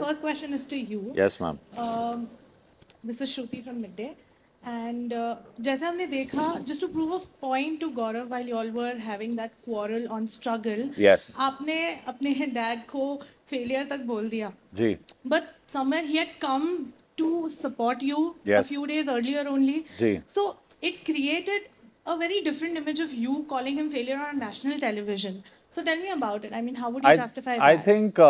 First question is to you. Yes, ma'am. This is Shruti from Midday. And जैसे हमने देखा, just to prove a point to Gaurav while you all were having that quarrel on struggle, Yes. आपने अपने dad को failure तक बोल दिया. जी. But somewhere he had come to support you Yes. a few days earlier only. Ji. So it created a very different image of you calling him failure on national television. So tell me about it. I mean, how would you justify that? I think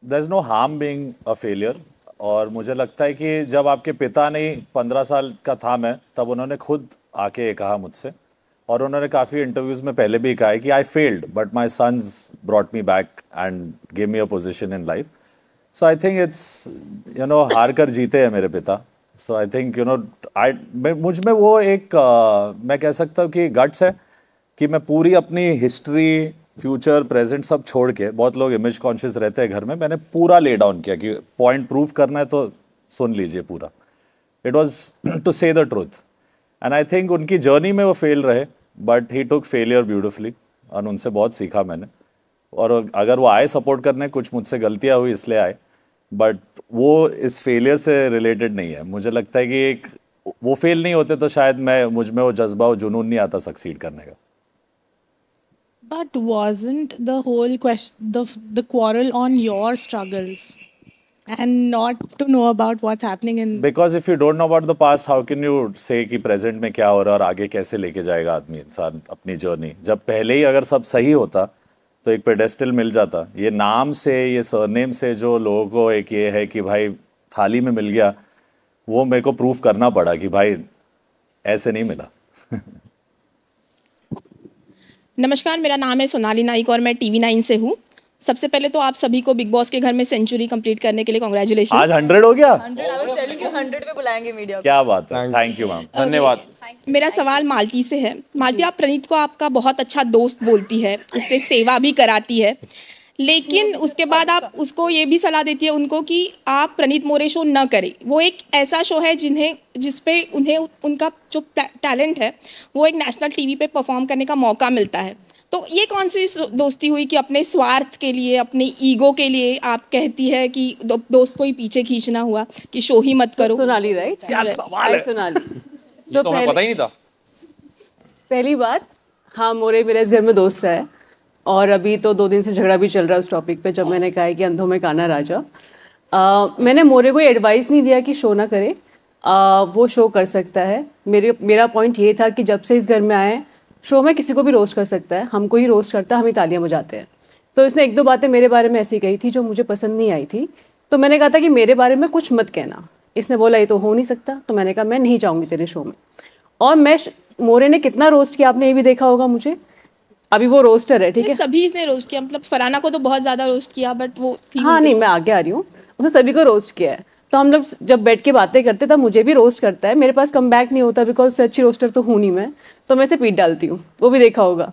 there's no harm being a failure. और मुझे लगता है कि जब आपके पिता ने 15 साल का था मैं, तब उन्होंने खुद आके कहा मुझसे, और उन्होंने काफ़ी इंटरव्यूज़ में पहले भी कहा है कि I failed but my sons brought me back and give me a position in life. So I think it's हार कर जीते हैं मेरे पिता. सो आई थिंक मुझ में वो एक मैं कह सकता हूँ कि गट्स है कि मैं पूरी अपनी हिस्ट्री, फ्यूचर, प्रेजेंट सब छोड़ के, बहुत लोग इमेज कॉन्शियस रहते हैं घर में, मैंने पूरा ले डाउन किया कि पॉइंट प्रूव करना है तो सुन लीजिए पूरा. इट वॉज टू से the truth. And I think उनकी जर्नी में वो फेल रहे, but he took failure beautifully, और उनसे बहुत सीखा मैंने. और अगर वो आए सपोर्ट करने, कुछ मुझसे गलतियाँ हुई इसलिए आए, बट वो इस फेलियर से रिलेटेड नहीं है. मुझे लगता है कि एक वो फेल नहीं होते तो शायद मुझ में वो जज्बा, वो जुनून नहीं आता सक्सीड करने का. But wasn't the whole question, the quarrel on your struggles and not to know about what's happening in... Because if you don't know about the past, how can you say कि present में क्या हो रहा है और आगे कैसे लेके जाएगा आदमी, इंसान अपनी जर्नी. जब पहले ही अगर सब सही होता तो एक पेडेस्टल मिल जाता. ये नाम से, ये सरनेम से जो लोगों को एक ये है कि भाई थाली में मिल गया, वो मेरे को प्रूफ करना पड़ा कि भाई ऐसे नहीं मिला. नमस्कार, मेरा नाम है सोनाली नाइक और मैं TV9 से हूँ. सबसे पहले तो आप सभी को बिग बॉस के घर में सेंचुरी कंप्लीट करने के लिए कांग्रेचुलेशन. आज 100 हो गया. 100 पे बुलाएंगे मीडिया. क्या बात है. Thank you ma'am. धन्यवाद. मेरा सवाल मालती से है. मालती, आप प्रणीत को आपका बहुत अच्छा दोस्त बोलती है, उससे सेवा भी कराती है, लेकिन उसके बाद आप उसको ये भी सलाह देती है उनको कि आप प्रणीत मोरे शो न करें. वो एक ऐसा शो है जिसपे उन्हें उनका जो टैलेंट है वो एक नेशनल टीवी पे परफॉर्म करने का मौका मिलता है. तो ये कौन सी दोस्ती हुई कि अपने स्वार्थ के लिए, अपने ईगो के लिए आप कहती है कि दोस्त को ही पीछे खींचना हुआ कि शो ही मत करो. सोनाली, राइट? क्या सवाल है. सोनाली, ये तो हमें पता ही नहीं था. पहली बात, हाँ, मोरे मेरे इस घर में दोस्त रहा है, और अभी तो 2 दिन से झगड़ा भी चल रहा है उस टॉपिक पे, जब मैंने कहा है कि अंधों में काना राजा. मैंने मोरे को एडवाइस नहीं दिया कि शो ना करे. वो शो कर सकता है. मेरा पॉइंट ये था कि जब से इस घर में आए, शो में किसी को भी रोस्ट कर सकता है. हमको ही रोस्ट करता है, हम ही तालियां बजाते हैं. तो इसने 1-2 बातें मेरे बारे में ऐसी कही थी जो मुझे पसंद नहीं आई थी. तो मैंने कहा था कि मेरे बारे में कुछ मत कहना. इसने बोला ये तो हो नहीं सकता. तो मैंने कहा मैं नहीं जाऊँगी तेरे शो में. और मोरे ने कितना रोस्ट किया आपने ये भी देखा होगा मुझे. अभी वो रोस्टर है, ठीक है. सभी ने रोस्ट किया, मतलब फराना को तो बहुत ज़्यादा रोस्ट किया, बट वो थी. हाँ, नहीं, मैं आगे आ रही हूँ. उसने सभी को रोस्ट किया है. तो हम लोग जब बैठ के बातें करते तब मुझे भी रोस्ट करता है. मेरे पास कम बैक नहीं होता, बिकॉज उससे अच्छी रोस्टर तो हूँ नहीं मैं. तो मैं इसे पीट डालती हूँ, वो भी देखा होगा.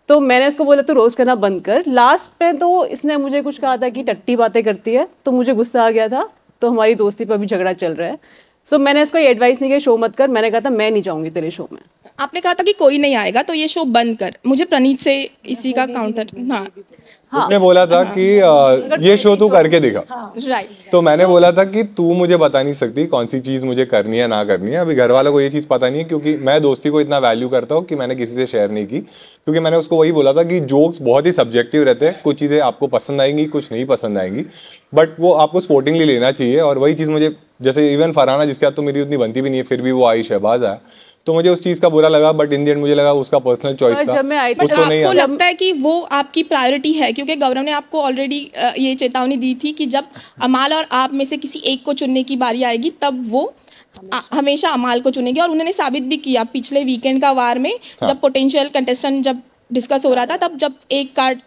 तो मैंने उसको बोला तो रोस्ट करना बंद कर. लास्ट पे तो इसने मुझे कुछ कहा था कि टट्टी बातें करती है, तो मुझे गुस्सा आ गया था. तो हमारी दोस्ती पर भी झगड़ा चल रहा है. सो मैंने इसको एडवाइस नहीं किया शो मत कर. मैंने कहा था मैं नहीं जाऊँगी तेरे शो में. आपने कहा था कि कोई नहीं आएगा तो ये शो बंद कर. मुझे प्रणीत से इसी का काउंटर. हाँ, उसने बोला था कि ये शो तू करके दिखा. राइट. तो मैंने बोला था कि तू मुझे बता नहीं सकती कौन सी चीज़ मुझे करनी है ना करनी है. अभी घर वालों को ये चीज़ पता नहीं है, क्योंकि मैं दोस्ती को इतना वैल्यू करता हूँ कि मैंने किसी से शेयर नहीं की. क्योंकि मैंने उसको वही बोला था कि जोक्स बहुत ही सब्जेक्टिव रहते हैं. कुछ चीज़ें आपको पसंद आएंगी, कुछ नहीं पसंद आएंगी, बट वो आपको स्पोर्टिंगली लेना चाहिए. और वही चीज़ मुझे, जैसे इवन फरहाना जिसके साथ तो मेरी उतनी बनती भी नहीं है, फिर भी वो आई, शहबाज आया, तो मुझे उस चीज़ का बुरा लगा. बट इन द एंड मुझे लगा उसका पर्सनल चॉइस था. बट आपको लगता है कि वो आपकी प्रायोरिटी है? क्योंकि गौरव ने आपको ऑलरेडी ये चेतावनी दी थी कि जब अमाल और आप में से किसी एक को चुनने की बारी आएगी तब वो हमेशा अमाल को चुनेंगे. और उन्होंने साबित भी किया पिछले वीकेंड का वार में. हाँ. जब पोटेंशियल कंटेस्टेंट जब डिस्कस हो रहा था, तब जब एक कार्ड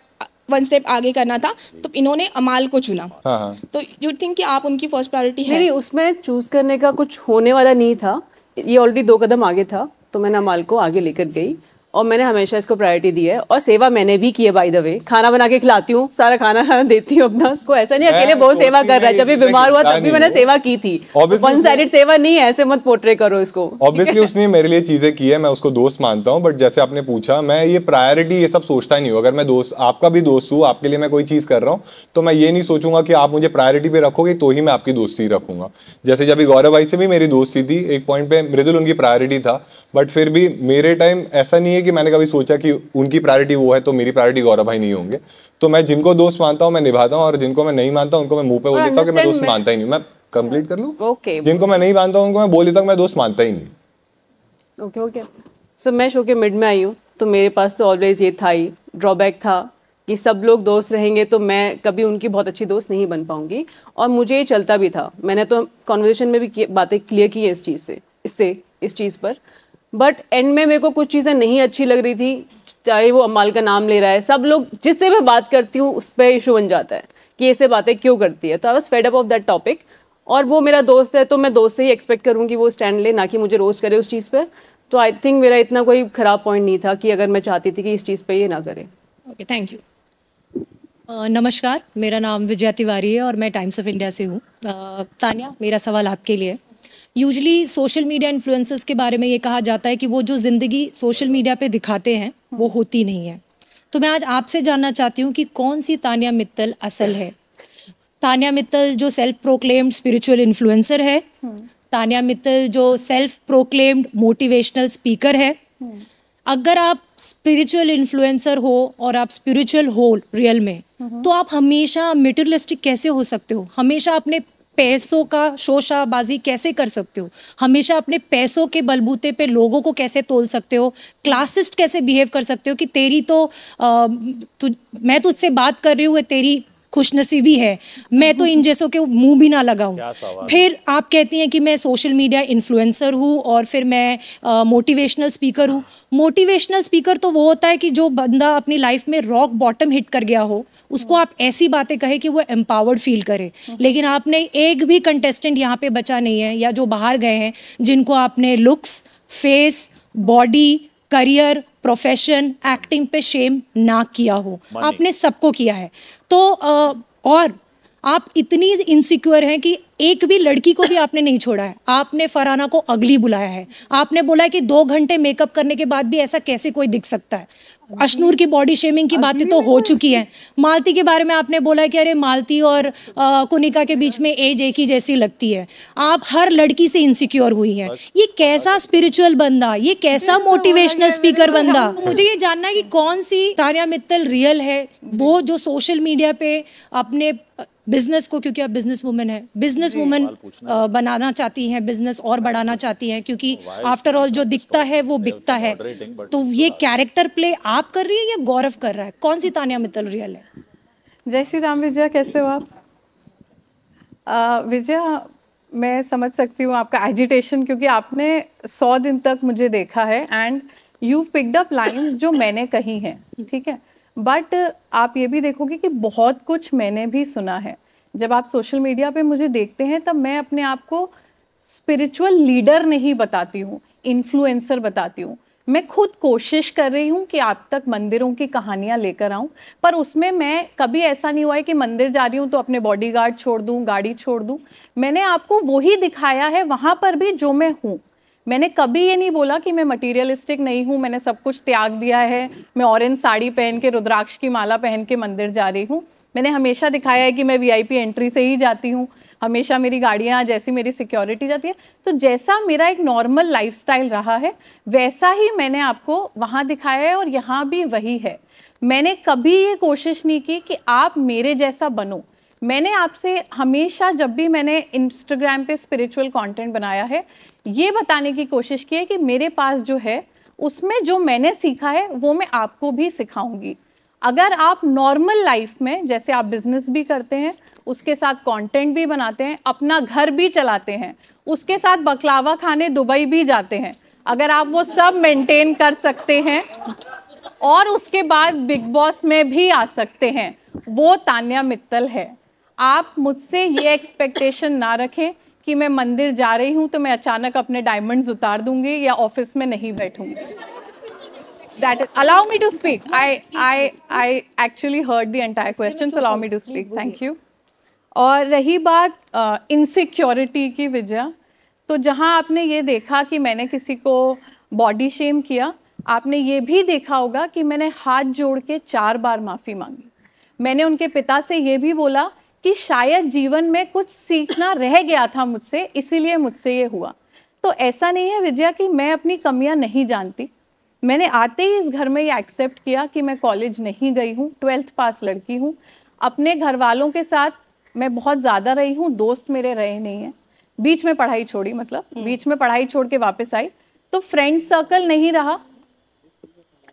1 स्टेप आगे करना था तो इन्होंने अमाल को चुना. हाँ. तो यू थिंक कि आप उनकी फर्स्ट प्रायोरिटी है? नहीं, उसमें चूज करने का कुछ होने वाला नहीं था. ये ऑलरेडी 2 कदम आगे था, तो मैंने अमाल को आगे लेकर गई. और मैंने हमेशा इसको प्रायोरिटी दी है। और सेवा मैंने भी की है बाय द वे, खाना बना के खिलाती हूँ, सारा खाना देती हूँ अपना उसको, ऐसा नहीं अकेले बहुत सेवा कर रहा है। जब भी बीमार हुआ तब भी मैंने सेवा की थी। वन साइडेड सेवा नहीं है, ऐसे मत पोर्ट्रे करो इसको। ऑब्वियसली उसने मेरे लिए चीजें की है, मैं उसको दोस्त मानता हूँ, बट जैसे आपने पूछा, मैं ये प्रायोरिटी ये सब सोचता ही नहीं हूँ। अगर मैं दोस्त, आपका भी दोस्त हूँ, आपके लिए मैं कोई चीज कर रहा हूँ, तो मैं ये नहीं सोचूंगा कि आप मुझे प्रायोरिटी पे रखोगे तो ही मैं आपकी दोस्ती रखूंगा। जैसे जब गौरव भाई से भी मेरी दोस्ती थी, एक पॉइंट पे मृदुल उनकी प्रायोरिटी था, बट फिर भी मेरे टाइम ऐसा नहीं है कि मैंने कभी सोचा कि उनकी प्रायोरिटी वो है तो मेरी प्रायोरिटी गौरव भाई नहीं होंगे। तो मैं जिनको दोस्त मानता हूँ मैं निभाता हूँ, और जिनको मैं नहीं मानता उनको मैं मुंह पे बोल देता हूँ कि मैं दोस्त मानता ही नहीं। मैं कंप्लीट कर लूँ? ओके। जिनको मैं नहीं मानता उनको मैं बोल देता हूँ मैं दोस्त मानता ही नहीं। Okay okay. सो मैं शो के मिड में आई हूँ, तो मेरे पास तो ऑलवेज ये था ही, ड्रॉबैक था कि सब लोग दोस्त रहेंगे तो मैं कभी उनकी बहुत अच्छी दोस्त नहीं बन पाऊंगी। और मुझे ये चलता भी था, मैंने तो कॉन्वर्सेशन में भी बातें क्लियर की है इस चीज़ पर। बट एंड में मेरे को कुछ चीज़ें नहीं अच्छी लग रही थी, चाहे वो अम्माल का नाम ले रहा है, सब लोग जिससे मैं बात करती हूँ उस पर इशू बन जाता है कि ऐसे बातें क्यों करती है। तो I was fed up of that topic, और वो मेरा दोस्त है तो मैं दोस्त से ही एक्सपेक्ट करूँ कि वो स्टैंड ले, ना कि मुझे रोस्ट करे उस चीज़ पर। तो आई थिंक मेरा इतना कोई ख़राब पॉइंट नहीं था कि अगर मैं चाहती थी कि इस चीज़ पर ये ना करे। Okay, thank you. नमस्कार, मेरा नाम विजया तिवारी है और मैं टाइम्स ऑफ इंडिया से हूँ। तान्या, मेरा सवाल आपके लिए। यूजुअली सोशल मीडिया इन्फ्लुएंसर्स के बारे में ये कहा जाता है कि वो जो ज़िंदगी सोशल मीडिया पे दिखाते हैं वो होती नहीं है। तो मैं आज आपसे जानना चाहती हूँ कि कौन सी तान्या मित्तल असल है। तान्या मित्तल जो सेल्फ प्रोक्लेम्ड स्पिरिचुअल इन्फ्लुएंसर है, तान्या मित्तल जो सेल्फ प्रोक्लेम्ड मोटिवेशनल स्पीकर है। अगर आप स्पिरिचुअल इन्फ्लुएंसर हो और आप स्पिरिचुअल हो रियल में, तो आप हमेशा मटेरियलिस्टिक कैसे हो सकते हो? हमेशा अपने पैसों का शोशाबाजी कैसे कर सकते हो? हमेशा अपने पैसों के बलबूते पे लोगों को कैसे तोल सकते हो? क्लासिस्ट कैसे बिहेव कर सकते हो कि तेरी तो मैं तुझसे बात कर रही हूँ, तेरी खुशनसीबी है, मैं तो इन जैसों के मुंह भी ना लगाऊं। फिर आप कहती हैं कि मैं सोशल मीडिया इन्फ्लुएंसर हूँ और फिर मैं मोटिवेशनल स्पीकर हूँ। मोटिवेशनल स्पीकर तो वो होता है कि जो बंदा अपनी लाइफ में रॉक बॉटम हिट कर गया हो, उसको आप ऐसी बातें कहे कि वो एम्पावर्ड फील करे। लेकिन आपने एक भी कंटेस्टेंट यहाँ पे बचा नहीं है या जो बाहर गए हैं जिनको आपने looks, face, body, career, profession, acting पे शेम ना किया हो। आपने सबको किया है। तो और आप इतनी इनसिक्योर हैं कि एक भी लड़की को भी आपने नहीं छोड़ा है। आपने फरहाना को अगली बुलाया है। आपने बोला है कि 2 घंटे मेकअप करने के बाद भी ऐसा कैसे कोई दिख सकता है। अशनूर की बॉडी शेमिंग की बातें तो हो चुकी हैं। मालती के बारे में आपने बोला है कि अरे मालती और कुनिका के बीच में एज एक ही जैसी लगती है। आप हर लड़की से इनसिक्योर हुई हैं। ये कैसा स्पिरिचुअल बंदा, ये कैसा मोटिवेशनल स्पीकर बंदा? मुझे ये जानना है कि कौन सी तान्या मित्तल रियल है, वो जो सोशल मीडिया पे अपने बिजनेस को, क्योंकि आप बिजनेस वुमन है, बिजनेस वुमन बनाना चाहती हैं, बिजनेस और बढ़ाना चाहती हैं, क्योंकि आफ्टर ऑल जो दिखता है वो बिकता है। तो ये कैरेक्टर प्ले आप कर रही है या गौरव कर रहा है? कौन सी तान्या मित्तल रियल है? जय श्री राम। विजया, कैसे हो आप? विजया, मैं समझ सकती हूँ आपका एजिटेशन, क्योंकि आपने 100 दिन तक मुझे देखा है and you picked up lines जो मैंने कही हैं, ठीक है। बट आप ये भी देखोगे कि बहुत कुछ मैंने भी सुना है। जब आप सोशल मीडिया पे मुझे देखते हैं तब मैं अपने आप को स्पिरिचुअल लीडर नहीं बताती हूँ, इन्फ्लुएंसर बताती हूँ। मैं खुद कोशिश कर रही हूँ कि आप तक मंदिरों की कहानियाँ लेकर आऊँ, पर उसमें मैं कभी ऐसा नहीं हुआ है कि मंदिर जा रही हूँ तो अपने बॉडीगार्ड छोड़ दूँ, गाड़ी छोड़ दूँ। मैंने आपको वही दिखाया है वहाँ पर भी जो मैं हूँ। मैंने कभी ये नहीं बोला कि मैं मटीरियलिस्टिक नहीं हूँ, मैंने सब कुछ त्याग दिया है, मैं ऑरेंज साड़ी पहन के रुद्राक्ष की माला पहन के मंदिर जा रही हूँ। मैंने हमेशा दिखाया है कि मैं वीआईपी एंट्री से ही जाती हूँ, हमेशा मेरी गाड़ियाँ जैसी मेरी सिक्योरिटी जाती है। तो जैसा मेरा एक नॉर्मल लाइफस्टाइल रहा है वैसा ही मैंने आपको वहाँ दिखाया है और यहाँ भी वही है। मैंने कभी ये कोशिश नहीं की कि आप मेरे जैसा बनो। मैंने आपसे हमेशा, जब भी मैंने इंस्टाग्राम पे स्पिरिचुअल कंटेंट बनाया है, ये बताने की कोशिश की है कि मेरे पास जो है उसमें जो मैंने सीखा है वो मैं आपको भी सिखाऊंगी। अगर आप नॉर्मल लाइफ में, जैसे आप बिजनेस भी करते हैं, उसके साथ कंटेंट भी बनाते हैं, अपना घर भी चलाते हैं, उसके साथ बकलावा खाने दुबई भी जाते हैं, अगर आप वो सब मेंटेन कर सकते हैं और उसके बाद बिग बॉस में भी आ सकते हैं, वो तान्या मित्तल है। आप मुझसे ये एक्सपेक्टेशन ना रखें कि मैं मंदिर जा रही हूँ तो मैं अचानक अपने डायमंड्स उतार दूंगी या ऑफिस में नहीं बैठूंगी। That is, allow me to speak. I actually heard the entire question, so allow me to speak. Thank you. और रही बात इनसिक्योरिटी की विजय, तो जहाँ आपने ये देखा कि मैंने किसी को बॉडी शेम किया, आपने ये भी देखा होगा कि मैंने हाथ जोड़ के 4 बार माफ़ी मांगी। मैंने उनके पिता से ये भी बोला कि शायद जीवन में कुछ सीखना रह गया था मुझसे, इसीलिए मुझसे ये हुआ। तो ऐसा नहीं है विजया कि मैं अपनी कमियां नहीं जानती। मैंने आते ही इस घर में ये एक्सेप्ट किया कि मैं कॉलेज नहीं गई हूँ, 12th पास लड़की हूँ। अपने घर वालों के साथ मैं बहुत ज़्यादा रही हूँ, दोस्त मेरे रहे नहीं हैं। बीच में पढ़ाई छोड़ी, मतलब बीच में पढ़ाई छोड़ के वापस आई, तो फ्रेंड सर्कल नहीं रहा।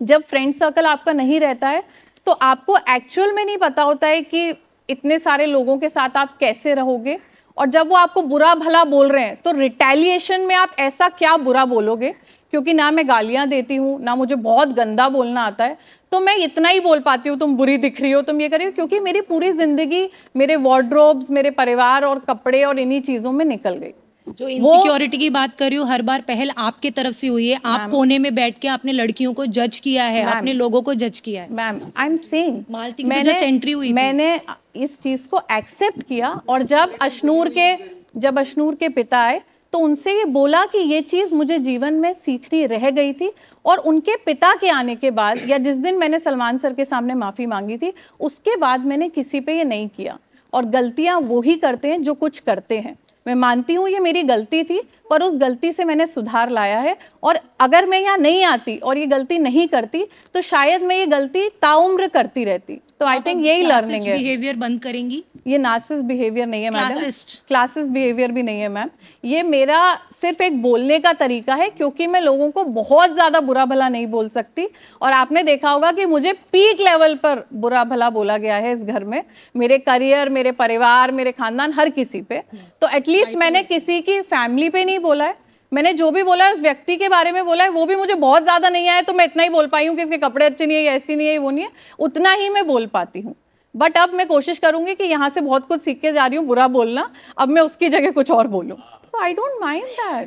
जब फ्रेंड सर्कल आपका नहीं रहता है तो आपको एक्चुअल में नहीं पता होता है कि इतने सारे लोगों के साथ आप कैसे रहोगे। और जब वो आपको बुरा भला बोल रहे हैं तो रिटेलिएशन में आप ऐसा क्या बुरा बोलोगे, क्योंकि ना मैं गालियां देती हूँ, ना मुझे बहुत गंदा बोलना आता है, तो मैं इतना ही बोल पाती हूँ, तुम बुरी दिख रही हो, तुम ये कर रही हो, क्योंकि मेरी पूरी ज़िंदगी मेरे वार्डरोब्स, मेरे परिवार और कपड़े और इन्हीं चीज़ों में निकल गई। जो इनसिक्योरिटी की बात कर रही हूँ, हर बार पहल आपके तरफ से हुई है। आप कोने में बैठ के आपने लड़कियों को जज किया है, अपने लोगों को जज किया है। मैम आई एम सेइंग, मालती की तो जस्ट एंट्री हुई थी। मैंने इस चीज़ को एक्सेप्ट किया, और जब अशनूर के पिता आए तो उनसे ये बोला कि ये चीज़ मुझे जीवन में सीखनी रह गई थी। और उनके पिता के आने के बाद, या जिस दिन मैंने सलमान सर के सामने माफ़ी मांगी थी, उसके बाद मैंने किसी पे ये नहीं किया। और गलतियाँ वो ही करते हैं जो कुछ करते हैं। मैं मानती हूँ ये मेरी गलती थी, पर उस गलती से मैंने सुधार लाया है। और अगर मैं यहाँ नहीं आती और ये गलती नहीं करती तो शायद मैं ये गलती ताउम्र करती रहती। तो आई थिंक यही लर्निंग है। बिहेवियर बंद करेंगी? ये नार्सिसिस्ट बिहेवियर नहीं है मैडम, क्लासिस्ट बिहेवियर भी नहीं है मैम। ये मेरा सिर्फ एक बोलने का तरीका है, क्योंकि मैं लोगों को बहुत ज़्यादा बुरा भला नहीं बोल सकती। और आपने देखा होगा कि मुझे पीक लेवल पर बुरा भला बोला गया है इस घर में, मेरे करियर, मेरे परिवार, मेरे खानदान, हर किसी पे। तो एटलीस्ट मैंने किसी की फैमिली पे नहीं बोला है। मैंने जो भी बोला है उस व्यक्ति के बारे में बोला है, वो भी मुझे बहुत ज़्यादा नहीं आया, तो मैं इतना ही बोल पाई हूँ कि इसके कपड़े अच्छे नहीं है, ऐसी नहीं है, वो नहीं है, उतना ही मैं बोल पाती हूँ। बट अब मैं कोशिश करूंगी कि यहाँ से बहुत कुछ सीख के जा रही हूँ बुरा बोलना, अब मैं उसकी जगह कुछ और बोलूँ। सो आई डोंट माइंड दैट।